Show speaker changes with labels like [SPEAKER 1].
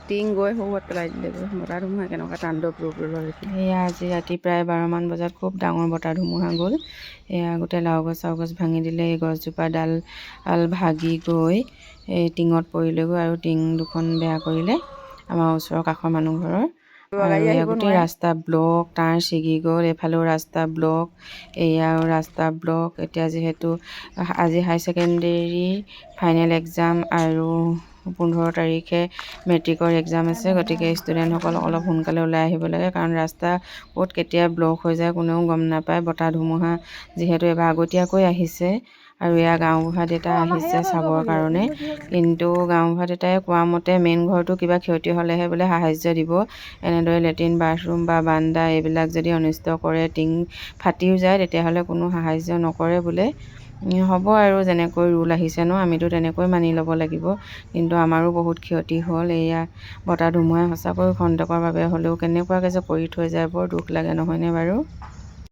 [SPEAKER 1] টিং গৈ সৌত পেলাই দিলেগৈ। বতাহ ধুমুহা কেনেকুৱা তাণ্ডৱ ৰূপ ল'লে দেখি। সেয়া আজি ৰাতি প্ৰায় 12মান বজাত খুব ডাঙৰ বতাহ ধুমুহা গ'ল। এয়া গোটেই লাও গছ চাও গছ ভাঙি দিলে। এই গছজোপা ডাল ভাগি গৈ এই টিঙত পৰিলেগৈ আৰু টিং দুখন বেয়া কৰিলে আমাৰ ওচৰৰ কাষৰ মানুহ ঘৰৰ। আৰু এয়া গোটেই ৰাস্তা ব্লক, তাঁৰ ছিগি গ'ল। এইফালেও ৰাস্তা ব্লক, এয়াও ৰাস্তা ব্লক। এতিয়া যিহেতু আজি হাই ছেকেণ্ডেৰী ফাইনেল এক্সাম আৰু 15 তাৰিখে মেট্ৰিকৰ এক্সাম আছে, গতিকে ষ্টুডেণ্টসকলক অলপ সোনকালে ওলাই আহিব লাগে, কাৰণ ৰাস্তা ক'ত কেতিয়া ব্লক হৈ যায় কোনেও গম নাপায়। বতাহ ধুমুহা যিহেতু এবাৰ আগতীয়াকৈ আহিছে আৰু এয়া গাঁওবুঢ়া দেউতা আহিছে চাবৰ কাৰণে, কিন্তু গাঁওবুঢ়া দেউতাই কোৱা মতে মেইন ঘৰটো কিবা ক্ষতি হ'লেহে বোলে সাহাৰ্য দিব। এনেদৰে লেট্ৰিন বাথৰুম বা বাৰাণ্ডা এইবিলাক যদি অনিষ্ট কৰে, টিং ফাটিও যায়, তেতিয়াহ'লে কোনো সাহাৰ্য নকৰে বোলে। হ'ব আৰু যেনেকৈ ৰুল আহিছে ন, আমিতো তেনেকৈ মানি ল'ব লাগিব। কিন্তু আমাৰো বহুত ক্ষতি হ'ল। এয়া বতাহ ধুমুহাই সঁচাকৈ খন্তেকৰ বাবে হ'লেও কেনেকুৱাকৈ যে কৰি থৈ যায়, বৰ দুখ লাগে নহয়নে বাৰু।